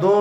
2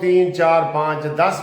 3, 4, 5, 10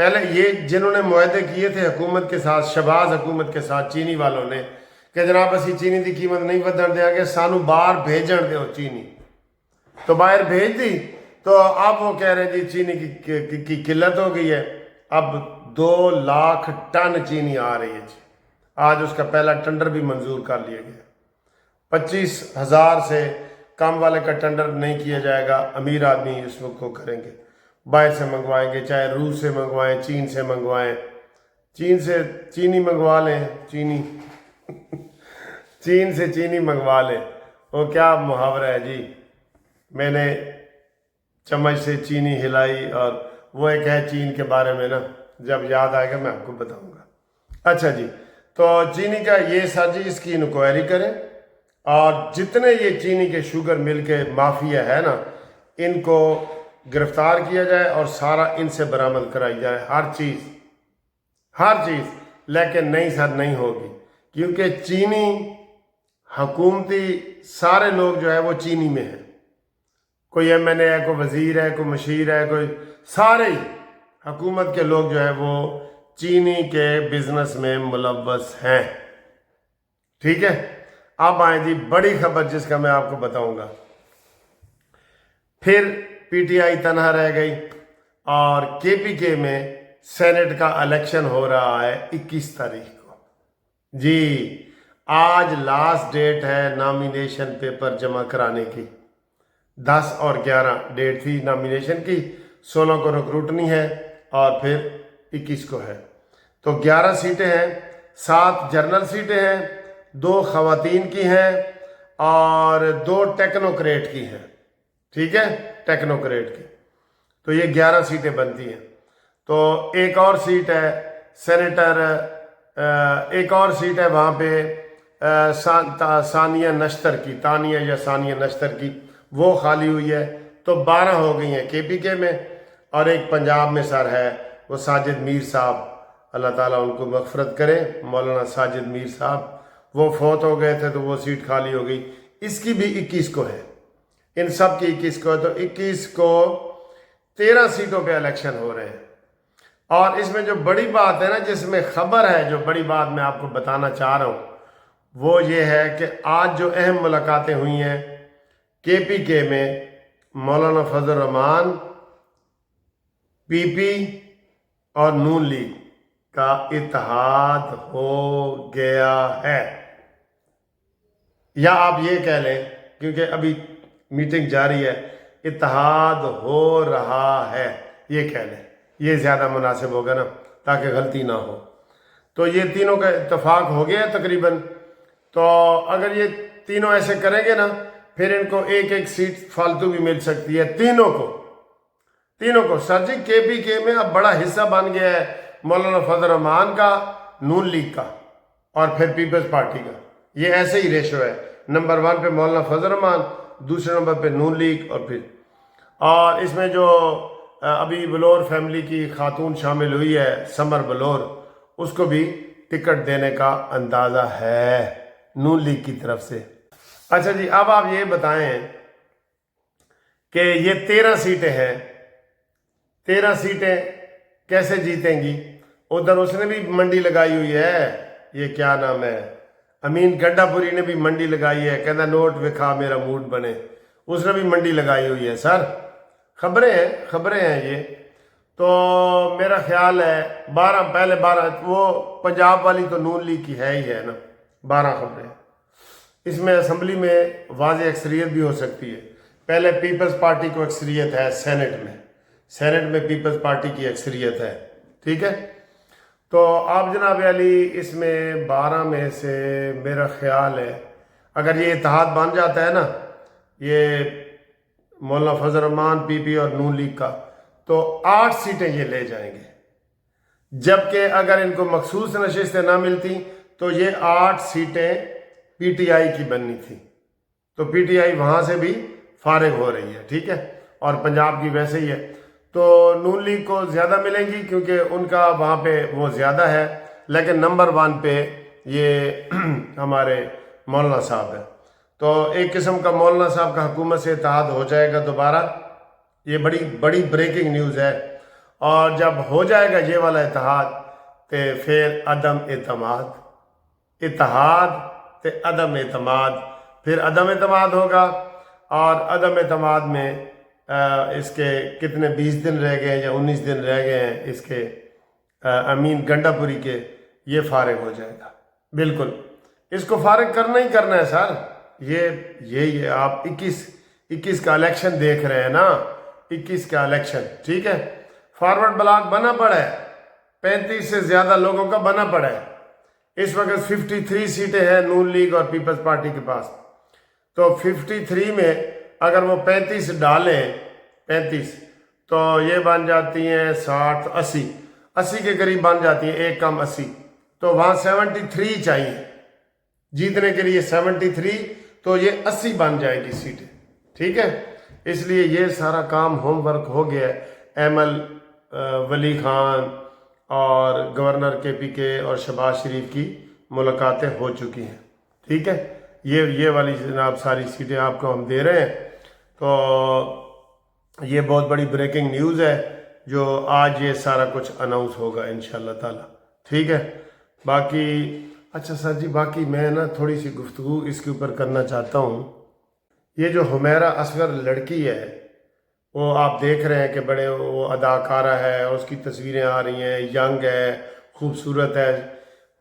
پہلے یہ جنہوں نے معاہدے کیے تھے حکومت کے ساتھ، شہباز حکومت کے ساتھ، چینی والوں نے کہ جناب اسی چینی کی قیمت نہیں ودن دیا گیا، سانو باہر بھیجن دیو چینی، تو باہر بھیج دی، تو اب وہ کہہ رہے ہیں جی چینی کی قلت ہو گئی ہے، اب 2 لاکھ ٹن چینی آ رہی ہے جی۔ آج اس کا پہلا ٹینڈر بھی منظور کر لیا گیا، 25,000 سے کم والے کا ٹینڈر نہیں کیا جائے گا، امیر آدمی اس وقت کو کریں گے، باہر سے منگوائیں گے، چاہے روس سے منگوائیں، چین سے منگوائیں، چین سے چینی منگوا لیں، چین سے چینی منگوا لیں۔ وہ کیا محاورہ ہے جی، میں نے چمچ سے چینی ہلائی، اور وہ ایک ہے چین کے بارے میں نا، جب یاد آئے گا میں آپ کو بتاؤں گا۔ اچھا جی، تو چینی کا یہ سر جی، اس کی انکوائری کریں، اور جتنے یہ چینی کے شوگر مل کے مافیا ہے نا، ان کو گرفتار کیا جائے اور سارا ان سے برآمد کرائی جائے، ہر چیز، لیکن نہیں سر، نہیں ہوگی، کیونکہ چینی حکومتی سارے لوگ جو ہے وہ چینی میں ہیں، کوئی ایم این اے ہے، کوئی وزیر ہے، کوئی مشیر ہے، کوئی سارے ہی حکومت کے لوگ جو ہے وہ چینی کے بزنس میں ملوث ہیں، ٹھیک ہے۔ اب آئیں جی بڑی خبر جس کا میں آپ کو بتاؤں گا۔ پھر پی ٹی آئی تنہا رہ گئی، اور کے پی کے میں سینٹ کا الیکشن ہو رہا ہے 21 تاریخ کو جی۔ آج لاسٹ ڈیٹ ہے نامینیشن پیپر جمع کرانے کی، 10 اور 11 ڈیٹ تھی نامینیشن کی، 16 کو ریکروٹنی ہے، اور پھر 21 کو ہے۔ تو 11 سیٹیں ہیں، 7 جنرل سیٹیں ہیں، 2 خواتین کی ہیں، اور 2 ٹیکنوکریٹ کی ہیں، ٹھیک ہے، ٹیکنوکریٹ کی، تو یہ 11 سیٹیں بنتی ہیں۔ تو ایک اور سیٹ ہے سینیٹر، ایک اور سیٹ ہے وہاں پہ ثانیہ نشتر کی، تانیہ یا ثانیہ نشتر کی، وہ خالی ہوئی ہے، تو 12 ہو گئی ہیں کے پی کے میں، اور ایک پنجاب میں سر ہے وہ ساجد میر صاحب، اللہ تعالیٰ ان کو مغفرت کرے، مولانا ساجد میر صاحب، وہ فوت ہو گئے تھے تو وہ سیٹ خالی ہو گئی، اس کی بھی 21 کو ہے، ان سب کی 21 کو ہے، تو 21 کو 13 سیٹوں پہ الیکشن ہو رہے ہیں۔ اور اس میں جو بڑی بات ہے نا، جس میں خبر ہے، جو بڑی بات میں آپ کو بتانا چاہ رہا ہوں، وہ یہ ہے کہ آج جو اہم ملاقاتیں ہوئی ہیں کے پی کے میں، مولانا فضل الرحمان، پی پی اور نون لیگ کا اتحاد ہو گیا ہے، یا آپ یہ کہہ لیں، کیونکہ ابھی میٹنگ جاری ہے، اتحاد ہو رہا ہے، یہ کہہ لیں، یہ زیادہ مناسب ہوگا نا، تاکہ غلطی نہ ہو۔ تو یہ تینوں کا اتفاق ہو گیا تقریباً، تو اگر یہ تینوں ایسے کریں گے نا، پھر ان کو ایک ایک سیٹ فالتو بھی مل سکتی ہے، تینوں کو سر جی۔ کے پی کے میں اب بڑا حصہ بن گیا ہے مولانا فضل الرحمان کا، نون لیگ کا، اور پھر پیپلز پارٹی کا، یہ ایسے ہی ریشو ہے، نمبر 1 پہ مولانا فضل الرحمان، دوسرے نمبر پہ نون لیگ، اور اس میں جو ابھی بلور فیملی کی خاتون شامل ہوئی ہے، سمر بلور، اس کو بھی ٹکٹ دینے کا اندازہ ہے نون لیگ کی طرف سے۔ اچھا جی، اب آپ یہ بتائیں کہ یہ 13 سیٹیں ہیں، 13 سیٹیں کیسے جیتیں گی؟ ادھر اس نے بھی منڈی لگائی ہوئی ہے، یہ کیا نام ہے، امین گڈھا پوری نے بھی منڈی لگائی ہے، کہنا نوٹ وکھا میرا موڈ بنے، اس نے بھی منڈی لگائی ہوئی ہے سر، خبریں ہیں یہ۔ تو میرا خیال ہے 12 وہ پنجاب والی تو نون لیگ کی ہے ہی ہے نا، 12 خبریں، اس میں اسمبلی میں واضح اکثریت بھی ہو سکتی ہے۔ پہلے پیپلز پارٹی کو اکثریت ہے سینٹ میں پیپلز پارٹی کی اکثریت ہے، ٹھیک ہے۔ تو آپ جناب علی، اس میں 12 میں سے میرا خیال ہے اگر یہ اتحاد بن جاتا ہے نا، یہ مولانا فضل الرحمان، پی پی اور نون لیگ کا، تو 8 سیٹیں یہ لے جائیں گے، جبکہ اگر ان کو مخصوص نشستیں نہ ملتی تو یہ 8 سیٹیں پی ٹی آئی کی بننی تھی، تو پی ٹی آئی وہاں سے بھی فارغ ہو رہی ہے، ٹھیک ہے، اور پنجاب کی ویسے ہی ہے، تو نون لیگ کو زیادہ ملیں گی کیونکہ ان کا وہاں پہ وہ زیادہ ہے، لیکن نمبر 1 پہ یہ ہمارے مولانا صاحب ہیں، تو ایک قسم کا مولانا صاحب کا حکومت سے اتحاد ہو جائے گا دوبارہ، یہ بڑی بریکنگ نیوز ہے۔ اور جب ہو جائے گا یہ والا اتحاد تو پھر عدم اعتماد، اتحاد تو عدم اعتماد، پھر عدم اعتماد ہوگا، اور عدم اعتماد میں اس کے کتنے 20 دن رہ گئے ہیں یا 19 دن رہ گئے ہیں اس کے امین گنڈا پوری کے، یہ فارغ ہو جائے گا بالکل۔ اس کو فارغ کرنا ہی کرنا ہے سر۔ یہ آپ 21 کا الیکشن دیکھ رہے ہیں نا، 21 کا الیکشن، ٹھیک ہے، فارورڈ بلاک بنا پڑا ہے، 35 سے زیادہ لوگوں کا بنا پڑا ہے۔ اس وقت 53 سیٹیں ہیں نون لیگ اور پیپلز پارٹی کے پاس، تو 53 میں اگر وہ 35 ڈالیں، 35 تو یہ بن جاتی ہیں 60 80 کے قریب بن جاتی ہیں، ایک کم 80، تو وہاں 73 چاہیے جیتنے کے لیے، 73 تو یہ 80 بن جائے گی سیٹیں، ٹھیک ہے۔ اس لیے یہ سارا کام ہوم ورک ہو گیا ہے۔ ایمل ولی خان اور گورنر کے پی کے اور شہباز شریف کی ملاقاتیں ہو چکی ہیں، ٹھیک ہے۔ یہ والی جناب ساری سیٹیں آپ کو ہم دے رہے ہیں، تو یہ بہت بڑی بریکنگ نیوز ہے جو آج یہ سارا کچھ اناؤنس ہوگا انشاءاللہ تعالی، ٹھیک ہے۔ باقی اچھا سر جی، باقی میں نا تھوڑی سی گفتگو اس کے اوپر کرنا چاہتا ہوں۔ یہ جو حمیرہ اصغر لڑکی ہے، وہ آپ دیکھ رہے ہیں کہ بڑے وہ اداکارہ ہے، اس کی تصویریں آ رہی ہیں، ینگ ہے، خوبصورت ہے،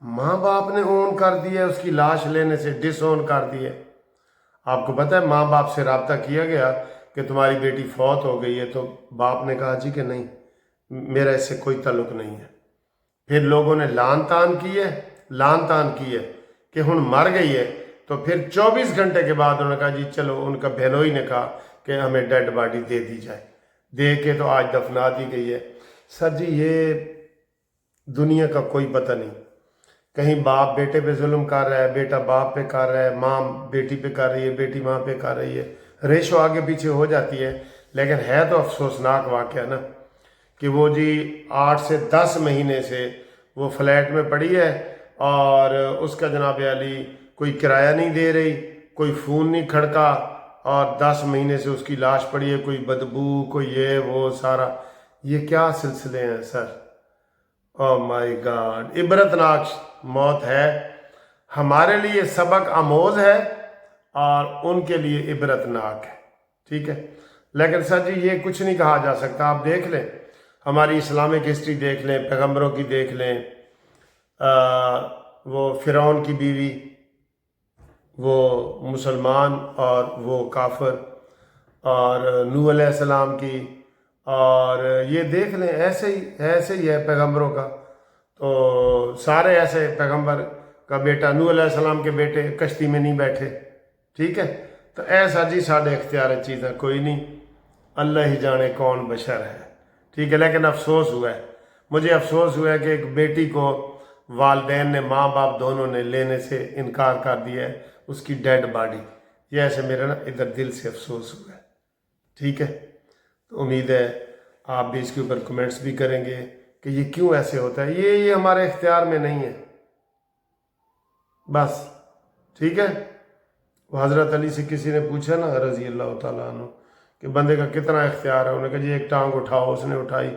ماں باپ نے اون کر دیا ہے، اس کی لاش لینے سے ڈس اون کر دیا ہے۔ آپ کو پتہ ہے ماں باپ سے رابطہ کیا گیا کہ تمہاری بیٹی فوت ہو گئی ہے، تو باپ نے کہا جی کہ نہیں، میرا اس سے کوئی تعلق نہیں ہے۔ پھر لوگوں نے لان تان کی ہے کہ ہن مر گئی ہے، تو پھر 24 گھنٹے کے بعد انہوں نے کہا جی چلو، ان کا بہنوئی نے کہا کہ ہمیں ڈیڈ باڈی دے دی جائے، دے کے تو آج دفنا دی گئی ہے۔ سر جی یہ دنیا کا کوئی پتہ نہیں، کہیں باپ بیٹے پہ ظلم کر رہا ہے، بیٹا باپ پہ کر رہا ہے، ماں بیٹی پہ کر رہی ہے، بیٹی ماں پہ کر رہی ہے، ریشو آگے پیچھے ہو جاتی ہے۔ لیکن ہے تو افسوسناک واقعہ نا کہ وہ جی 8 سے 10 مہینے سے وہ فلیٹ میں پڑی ہے، اور اس کا جناب علی کوئی کرایہ نہیں دے رہی، کوئی فون نہیں کھڑکا، اور 10 مہینے سے اس کی لاش پڑی ہے، کوئی بدبو، کوئی یہ وہ سارا۔ یہ کیا سلسلے ہیں سر؟ او مائی گاڈ، عبرتناک موت ہے، ہمارے لیے سبق آموز ہے اور ان کے لیے عبرتناک ہے، ٹھیک ہے۔ لیکن سر جی یہ کچھ نہیں کہا جا سکتا۔ آپ دیکھ لیں ہماری اسلامک ہسٹری، دیکھ لیں پیغمبروں کی، دیکھ لیں وہ فرعون کی بیوی، وہ مسلمان اور وہ کافر، اور نوح علیہ السلام کی، اور یہ دیکھ لیں ایسے ہی ہے پیغمبروں کا، تو سارے ایسے پیغمبر کا بیٹا نوح علیہ السلام کے بیٹے کشتی میں نہیں بیٹھے، ٹھیک ہے۔ تو ایسا جی ساڑھے اختیار چیزیں کوئی نہیں، اللہ ہی جانے کون بشر ہے، ٹھیک ہے۔ لیکن افسوس ہوا ہے، مجھے افسوس ہوا ہے کہ ایک بیٹی کو والدین نے، ماں باپ دونوں نے لینے سے انکار کر دیا ہے، اس کی ڈیڈ باڈی۔ یہ ایسے میرا نا ادھر دل سے افسوس ہوا ہے، ٹھیک ہے۔ تو امید ہے آپ بھی اس کے اوپر کمنٹس بھی کریں گے کہ یہ کیوں ایسے ہوتا ہے، یہ ہمارے اختیار میں نہیں ہے بس، ٹھیک ہے۔ وہ حضرت علی سے کسی نے پوچھا نا رضی اللہ تعالیٰ عنہ کہ بندے کا کتنا اختیار ہے، انہوں نے کہا جی ایک ٹانگ اٹھاؤ، اس نے اٹھائی،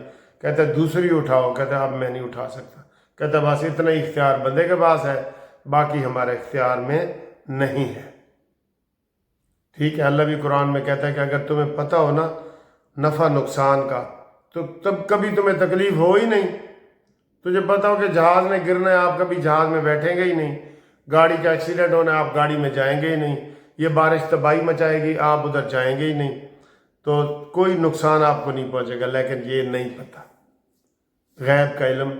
کہتا ہے دوسری اٹھاؤ، کہتا ہے اب میں نہیں اٹھا سکتا، کہتا ہے بس اتنا ہی اختیار بندے کے پاس ہے، باقی ہمارے اختیار میں نہیں ہے، ٹھیک ہے۔ اللہ بھی قرآن میں کہتا ہے کہ اگر تمہیں پتہ ہو نا نفع نقصان کا، تو تب کبھی تمہیں تکلیف ہو ہی نہیں۔ تجھے پتہ ہو کہ جہاز نے گرنا ہے، آپ کبھی جہاز میں بیٹھیں گے ہی نہیں، گاڑی کا ایکسیڈنٹ ہونا ہے، آپ گاڑی میں جائیں گے ہی نہیں، یہ بارش تباہی مچائے گی، آپ ادھر جائیں گے ہی نہیں، تو کوئی نقصان آپ کو نہیں پہنچے گا۔ لیکن یہ نہیں پتہ، غیب کا علم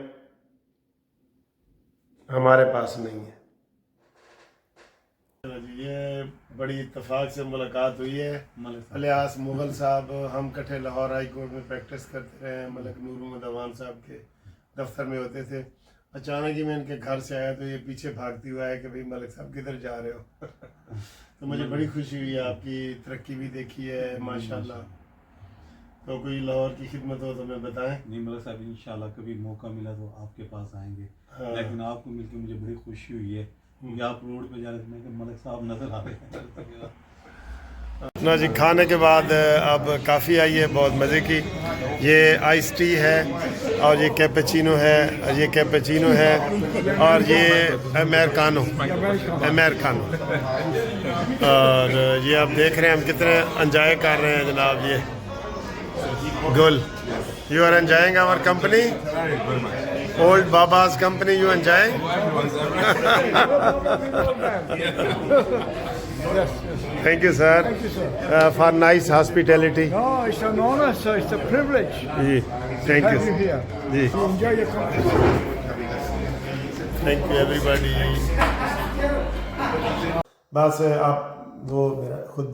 ہمارے پاس نہیں ہے۔ یہ بڑی اتفاق سے ملاقات ہوئی ہے، الیاس مغل صاحب، ہم کٹھے لاہور ہائی کورٹ میں پریکٹس کرتے رہے ہیں، ملک نور محمد اوان صاحب کے دفتر میں ہوتے تھے۔ اچانک ہی میں ان کے گھر سے آیا تو یہ پیچھے بھاگتی ہوا ہے کہ بھئی ملک صاحب کدھر جا رہے ہو؟ تو مجھے بڑی خوشی ہوئی ہے، آپ کی ترقی بھی دیکھی ہے ماشاءاللہ۔ تو کوئی لاہور کی خدمت ہو تو میں بتائیں۔ نہیں ملک صاحب انشاءاللہ کبھی موقع ملا تو آپ کے پاس آئیں گے، لیکن آپ کو مل کے مجھے بڑی خوشی ہوئی ہے کہ آپ روڈ پہ جا رہے تھے کہ ملک صاحب نظر آ رہے ہیں۔ نا جی کھانے کے بعد اب کافی آئی ہے بہت مزے کی. یہ آئس ٹی ہے اور یہ کیپچینو ہے اور یہ کیپچینو ہے اور یہ امریکانو. اور یہ آپ دیکھ رہے ہیں ہم کتنے انجوائے کر رہے ہیں جناب. یہ گل you are enjoying our company old babas company you enjoying. Thank you, sir, for nice hospitality. No, it's an honor, sir. It's a privilege جی thank to have you you. here. جی You enjoy your company. thank you everybody. بس آپ وہ میرا خود